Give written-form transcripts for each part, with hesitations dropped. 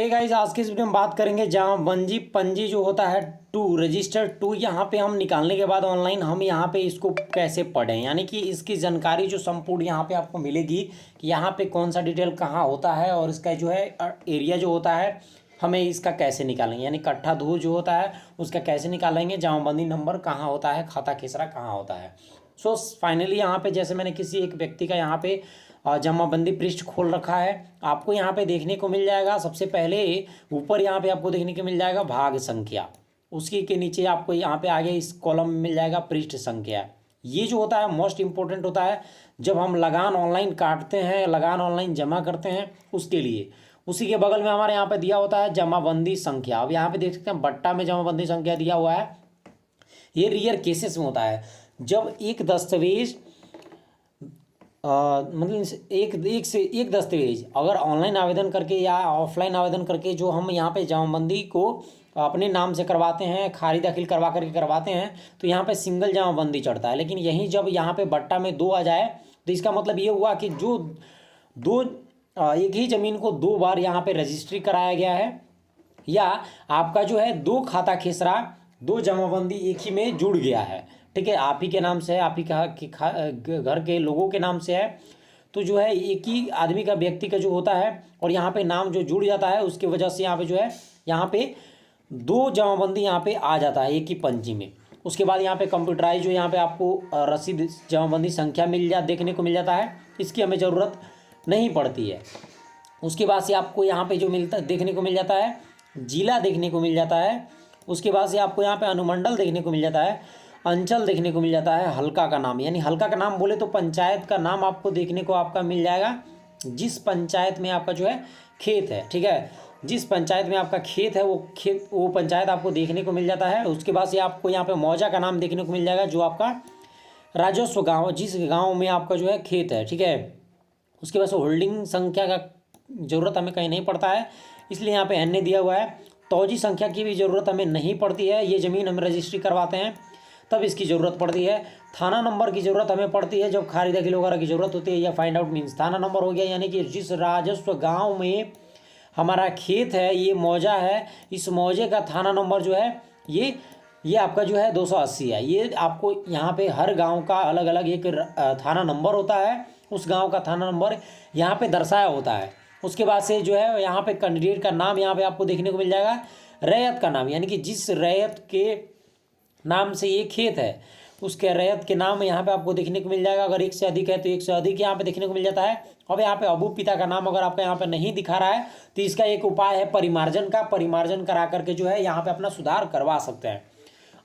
Hey guys, आज की इस वीडियो में बात करेंगे जमाबंदी पंजी जो होता है टू रजिस्टर टू। यहाँ पे हम निकालने के बाद ऑनलाइन हम यहाँ पे इसको कैसे पढ़ें, यानी कि इसकी जानकारी जो संपूर्ण यहाँ पे आपको मिलेगी कि यहाँ पे कौन सा डिटेल कहाँ होता है और इसका जो है एरिया जो होता है हमें इसका कैसे निकालेंगे, यानी कट्ठा धूर जो होता है उसका कैसे निकालेंगे, जमाबंदी नंबर कहाँ होता है, खाता खेसरा कहाँ होता है। सो फाइनली यहाँ पे जैसे मैंने किसी एक व्यक्ति का यहाँ पे जमाबंदी पृष्ठ खोल रखा है, आपको यहाँ पे देखने को मिल जाएगा। सबसे पहले ऊपर यहाँ पे आपको देखने को मिल जाएगा भाग संख्या, उसकी के नीचे आपको यहाँ पे आगे इस कॉलम में मिल जाएगा पृष्ठ संख्या। ये जो होता है मोस्ट इम्पोर्टेंट होता है जब हम लगान ऑनलाइन काटते हैं, लगान ऑनलाइन जमा करते हैं उसके लिए। उसी के बगल में हमारे यहाँ पे दिया होता है जमाबंदी संख्या। अब यहाँ पे देख सकते हैं बट्टा में जमाबंदी संख्या दिया हुआ है। ये रेयर केसेस में होता है जब एक दस्तावेज मतलब एक दस्तावेज अगर ऑनलाइन आवेदन करके या ऑफलाइन आवेदन करके जो हम यहाँ पे जमाबंदी को अपने नाम से करवाते हैं, खारिज दाखिल करवा करके करवाते हैं, तो यहाँ पे सिंगल जमाबंदी चढ़ता है। लेकिन यहीं जब यहाँ पे बट्टा में दो आ जाए तो इसका मतलब ये हुआ कि जो दो एक ही ज़मीन को दो बार यहाँ पे रजिस्ट्री कराया गया है, या आपका जो है दो खाता खेसरा दो जमाबंदी एक ही में जुड़ गया है। ठीक है, आप ही के नाम से है, आप ही का घर के लोगों के नाम से है, तो जो है एक ही आदमी का व्यक्ति का जो होता है और यहाँ पे नाम जो जुड़ जाता है उसकी वजह से यहाँ पे जो है यहाँ पे दो जमाबंदी यहाँ पे आ जाता है एक ही पंजी में। उसके बाद यहाँ पे कंप्यूटराइज जो यहाँ पे आपको रसीद जमाबंदी संख्या देखने को मिल जाता है, इसकी हमें ज़रूरत नहीं पड़ती है। उसके बाद से आपको यहाँ पे जो देखने को मिल जाता है जिला देखने को मिल जाता है। उसके बाद से आपको यहाँ पे अनुमंडल देखने को मिल जाता है, अंचल देखने को मिल जाता है, हल्का का नाम, यानी हल्का का नाम बोले तो पंचायत का नाम आपको देखने को आपका मिल जाएगा जिस पंचायत में आपका जो है खेत है। ठीक है, जिस पंचायत में आपका खेत है वो पंचायत आपको देखने को मिल जाता है। उसके बाद से आपको यहाँ पे मौजा का नाम देखने को मिल जाएगा जो आपका राजस्व गाँव, जिस गाँव में आपका जो है खेत है। ठीक है, उसके बाद से होल्डिंग संख्या का ज़रूरत हमें कहीं नहीं पड़ता है, इसलिए यहाँ पे एन दिया हुआ है। तौजी संख्या की भी ज़रूरत हमें नहीं पड़ती है, ये ज़मीन हम रजिस्ट्री करवाते हैं तब इसकी ज़रूरत पड़ती है। थाना नंबर की ज़रूरत हमें पड़ती है जब खारिज दाखिल वगैरह की ज़रूरत होती है, या फाइंड आउट मीन्स थाना नंबर हो गया, यानी कि जिस राजस्व गांव में हमारा खेत है, ये मौजा है, इस मौजे का थाना नंबर जो है ये आपका जो है 280 है। ये आपको यहाँ पे हर गाँव का अलग अलग एक थाना नंबर होता है, उस गाँव का थाना नंबर यहाँ पर दर्शाया होता है। उसके बाद से जो है यहाँ पे कैंडिडेट का नाम यहाँ पे आपको देखने को मिल जाएगा, रैयत का नाम, यानी कि जिस रैयत के नाम से ये खेत है उसके रैयत के नाम यहाँ पे आपको देखने को मिल जाएगा। अगर एक से अधिक है तो एक से अधिक यहाँ पे देखने को मिल जाता है। अब यहाँ पे अबू पिता का नाम अगर आपका यहाँ पे नहीं दिखा रहा है तो इसका एक उपाय है परिमार्जन का, परिमार्जन करा करके जो है यहाँ पे अपना सुधार करवा सकते हैं।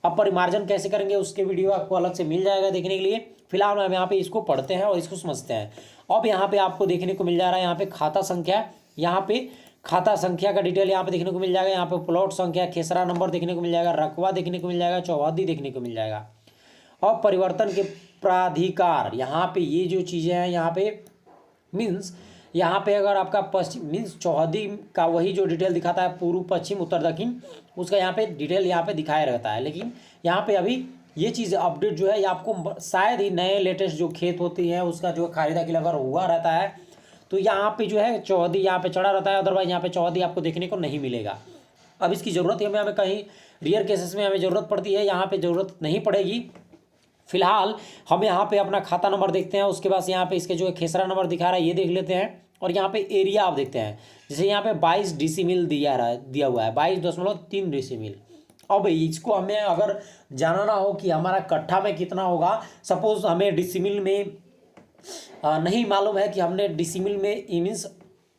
अब परिमार्जन कैसे करेंगे उसके वीडियो आपको अलग से मिल जाएगा देखने के लिए। फिलहाल हम यहाँ पे इसको पढ़ते हैं और इसको समझते हैं। अब यहाँ पे आपको देखने को मिल जा रहा है यहाँ पे खाता संख्या, यहाँ पे खाता संख्या का डिटेल यहाँ पे देखने को मिल जाएगा। यहाँ पे प्लॉट संख्या, खेसरा नंबर देखने को मिल जाएगा, रकबा देखने को मिल जाएगा, चौहद्दी देखने को मिल जाएगा। अब परिवर्तन के प्राधिकार, यहाँ पे ये जो चीज़ें हैं यहाँ पे मीन्स यहाँ पे अगर आपका पश्चिम मीन्स चौहद्दी का वही जो डिटेल दिखाता है पूर्व पश्चिम उत्तर दक्षिण, उसका यहाँ पे डिटेल यहाँ पे दिखाया रहता है। लेकिन यहाँ पे अभी ये चीज़ अपडेट जो है ये आपको शायद ही नए लेटेस्ट जो खेत होती है उसका जो खारिज दाखिल अगर हुआ रहता है तो यहाँ पे जो है चौहद्दी यहाँ पे चढ़ा रहता है, अदरवाइज यहाँ पे चौहद्दी आपको देखने को नहीं मिलेगा। अब इसकी ज़रूरत है हमें कहीं रियर केसेस में हमें ज़रूरत पड़ती है, यहाँ पे ज़रूरत नहीं पड़ेगी। फिलहाल हम यहाँ पे अपना खाता नंबर देखते हैं, उसके बाद यहाँ पे इसके जो है खेसरा नंबर दिखा रहा है ये देख लेते हैं। और यहाँ पे एरिया आप देखते हैं, जैसे यहाँ पे 22 डेसीमिल दिया हुआ है, 22.3 डेसीमिल। अब इसको हमें अगर जानना हो कि हमारा कट्ठा में कितना होगा, सपोज हमें डेसीमिल में नहीं मालूम है कि हमने डेसीमिल में मीन्स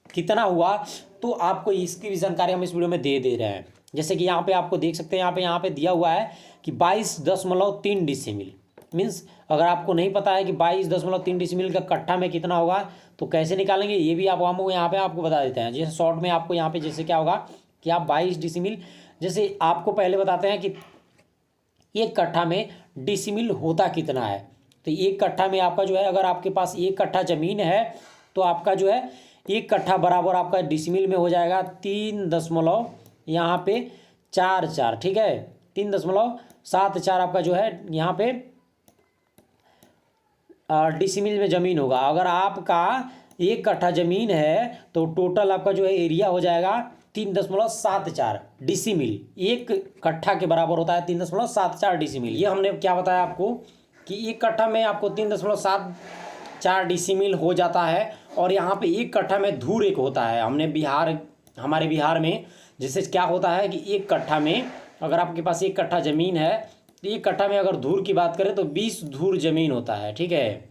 कितना हुआ, तो आपको इसकी भी जानकारी हम इस वीडियो में दे रहे हैं। जैसे कि यहाँ पे आपको देख सकते हैं यहाँ पे दिया हुआ है कि 22.3 डेसीमिल मीन्स अगर आपको नहीं पता है कि 22.3 डेसीमिल का कट्ठा में कितना होगा तो कैसे निकालेंगे ये भी आप हम यहाँ पे आपको बता देते हैं। जैसे शॉर्ट में आपको यहाँ पे जैसे क्या होगा कि आप 22 डेसीमिल, जैसे आपको पहले बताते हैं कि एक कट्ठा में डेसीमिल होता कितना है। तो एक कट्ठा में आपका जो है अगर आपके पास एक कट्ठा ज़मीन है तो आपका जो है एक कट्ठा बराबर आपका डेसीमिल में हो जाएगा 3 यहाँ पे 4 ठीक है 3.74 आपका जो है यहाँ पे डेसीमिल में ज़मीन होगा। अगर आपका एक कट्ठा ज़मीन है तो टोटल आपका जो है एरिया हो जाएगा 3.74 डिसीमिल, 1 कट्ठा के बराबर होता है 3.74 डिसीमिल। ये हमने क्या बताया आपको कि 1 कट्ठा में आपको 3.74 डिसीमिल हो जाता है। और यहाँ पे 1 कट्ठा में धूर एक होता है, हमारे बिहार में जिससे क्या होता है कि 1 कट्ठा में अगर आपके पास 1 कट्ठा ज़मीन है तो 1 कट्ठा में अगर धूर की बात करें तो 20 धूर ज़मीन होता है, ठीक है।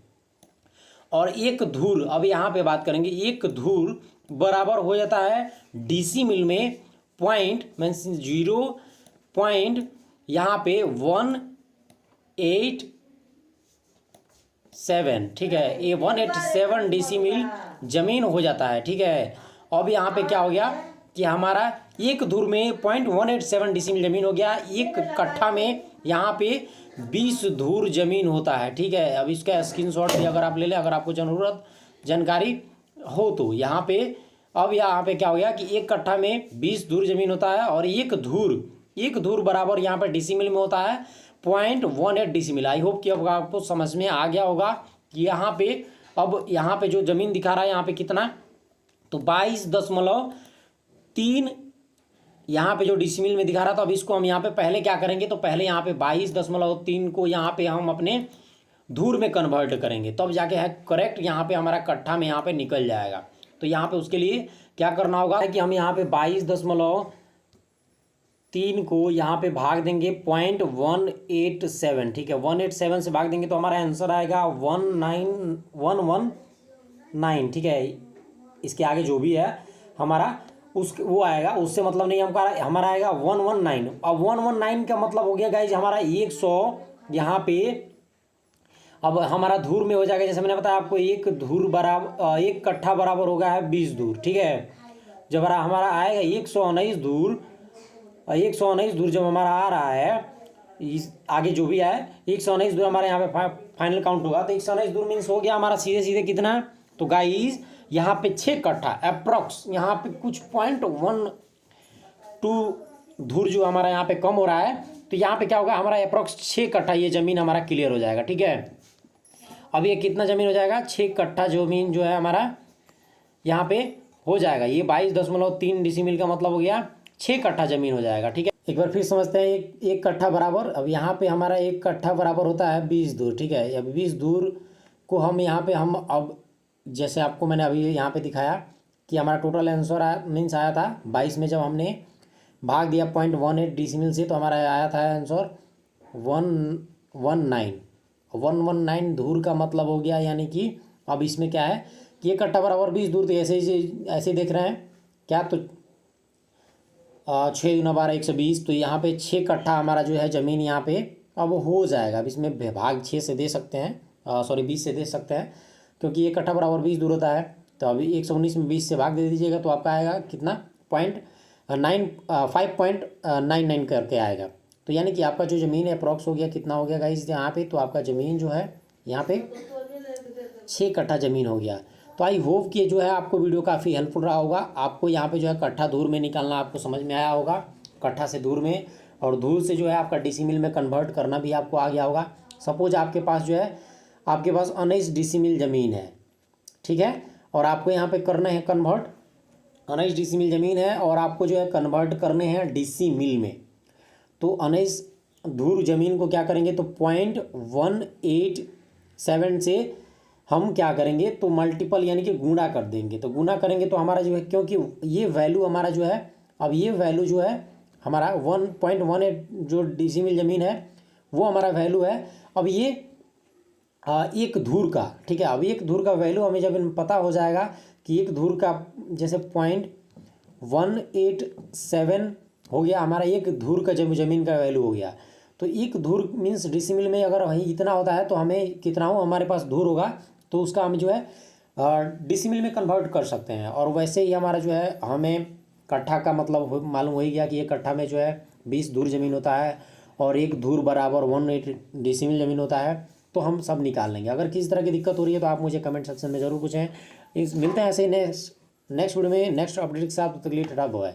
और 1 धूर, अब यहाँ पे बात करेंगे, 1 धूर बराबर हो जाता है डिसीमिल में पॉइंट मीन्स 0. यहाँ पे 187, ठीक है, ये 187 डिसीमिल जमीन हो जाता है, ठीक है। अब यहाँ पे क्या हो गया कि हमारा 1 धूर में 0.187 डिसीमिल जमीन हो गया। 1 कट्ठा में यहाँ पे 20 धूर जमीन होता है, ठीक है। अब इसका स्क्रीनशॉट भी अगर आप ले लें, अगर आपको जानकारी हो तो यहाँ पे, अब यहाँ पे क्या हो गया कि 1 कट्ठा में 20 धूर जमीन होता है और 1 धूर बराबर यहाँ पे डिसीमिल में होता है 0.18 डिसीमिल। आई होप कि अब आपको समझ में आ गया होगा कि यहाँ पे, अब यहाँ पे जो ज़मीन दिखा रहा है यहाँ पे कितना, तो 22.3 यहाँ पे जो डिसीमिल में दिखा रहा था। अब इसको हम यहाँ पे पहले क्या करेंगे, तो पहले यहाँ पे 22.3 को यहाँ पे हम अपने धूर में कन्वर्ट करेंगे, तब जाके है करेक्ट यहाँ पे हमारा कट्ठा में यहाँ पे निकल जाएगा। तो यहाँ पे उसके लिए क्या करना होगा कि हम यहाँ पे 22.3 को यहाँ पे भाग देंगे 0.187, ठीक है। 187 से भाग देंगे तो हमारा आंसर आएगा 19119, ठीक है। इसके आगे जो भी है हमारा वो आएगा, उससे मतलब नहीं, हमारा आएगा 119। अब 119 का मतलब हो गया गाइज हमारा 100 यहाँ पे। अब हमारा धूर में हो जाएगा, जैसे मैंने बताया आपको, 1 धूर बराबर 1 कट्ठा बराबर होगा है 20 धूर, ठीक है। जब हमारा आएगा 119 धूर, 119 धूर जब हमारा आ रहा है, इस आगे जो भी आए 119 धूर हमारे यहाँ पे फाइनल काउंट होगा। तो 119 धूर मीन्स हो गया हमारा सीधे कितना, तो गाइज यहाँ पे 6 कट्ठा अप्रॉक्स, यहाँ पे कुछ 0.12 धूर जो हमारा यहाँ पे कम हो रहा है, तो यहाँ पे क्या होगा हमारा अप्रॉक्स 6 कट्ठा ये ज़मीन हमारा क्लियर हो जाएगा, ठीक है। अब ये कितना ज़मीन हो जाएगा, 6 कट्ठा ज़मीन जो है हमारा यहाँ पे हो जाएगा। ये 22.3 डिसीमिल का मतलब हो गया 6 कट्ठा ज़मीन हो जाएगा, ठीक है। एक बार फिर समझते हैं, एक कट्ठा बराबर, अब यहाँ पे हमारा 1 कट्ठा बराबर होता है 20 धूर, ठीक है। अब 20 धूर को हम यहाँ पे अब जैसे आपको मैंने अभी यहाँ पे दिखाया कि हमारा टोटल आंसर मीन्स आया था 22 में, जब हमने भाग दिया 0.18 डिसीमिल से तो हमारा आया था आंसर 119 धूर का मतलब हो गया। यानी कि अब इसमें क्या है कि 1 कट्ठा बराबर 20 धूर, तो ऐसे देख रहे हैं क्या, तो 6 × 12 120, तो यहाँ पे 6 कट्ठा हमारा जो है ज़मीन यहाँ पे अब हो जाएगा। अब इसमें भाग 6 से दे सकते हैं, 20 से दे सकते हैं, क्योंकि 1 कट्ठा बराबर 20 धूर होता है। तो अभी 119 में 20 से भाग दे दीजिएगा तो आपका आएगा कितना, 5.99 करके आएगा। तो यानी कि आपका जो ज़मीन है अप्रॉक्स हो गया, कितना हो गया गाइस यहाँ पे, तो आपका ज़मीन जो है यहाँ पे 6 कट्ठा ज़मीन हो गया। तो आई होप कि जो है आपको वीडियो काफ़ी हेल्पफुल रहा होगा। आपको यहाँ पे जो है कट्ठा धूर में निकालना आपको समझ में आया होगा, कट्ठा से धूर में, और धूर से जो है आपका डिसीमिल में कन्वर्ट करना भी आपको आ गया होगा। सपोज आपके पास जो है, आपके पास 19 डिसीमिल ज़मीन है, ठीक है, और आपको यहाँ पे करना है कन्वर्ट, 19 डिसीमिल ज़मीन है और आपको जो है कन्वर्ट करने हैं डिसीमिल में। तो 19 धूर ज़मीन को क्या करेंगे, तो 0.187 से हम क्या करेंगे, तो मल्टीपल यानी कि गुणा कर देंगे। तो गुणा करेंगे तो हमारा जो है, क्योंकि ये वैल्यू हमारा जो है, अब ये वैल्यू जो है हमारा 1.18 जो डिसीमिल ज़मीन है वो हमारा वैल्यू है। अब ये 1 धूर का, ठीक है, अब 1 धूर का वैल्यू हमें जब पता हो जाएगा कि 1 धूर का जैसे 0.187 हो गया हमारा, 1 धूर का ज़मीन का वैल्यू हो गया। तो 1 धूर मीन्स डिसीमिल में अगर वही इतना होता है तो हमें कितना हो हमारे पास धूर होगा, तो उसका हम जो है डिसीमिल में कन्वर्ट कर सकते हैं। और वैसे ही हमारा जो है हमें कट्ठा का मतलब मालूम हो ही गया कि 1 कट्ठा में जो है 20 धूर ज़मीन होता है और 1 धूर बराबर 18 डिसीमिल ज़मीन होता है। तो हम सब निकाल लेंगे। अगर किसी तरह की दिक्कत हो रही है तो आप मुझे कमेंट सेक्शन में ज़रूर पूछें। मिलते हैं ऐसे ही नेक्स्ट वीडियो में नेक्स्ट अपडेट के साथ। तब तक के लिए टाटा बाय।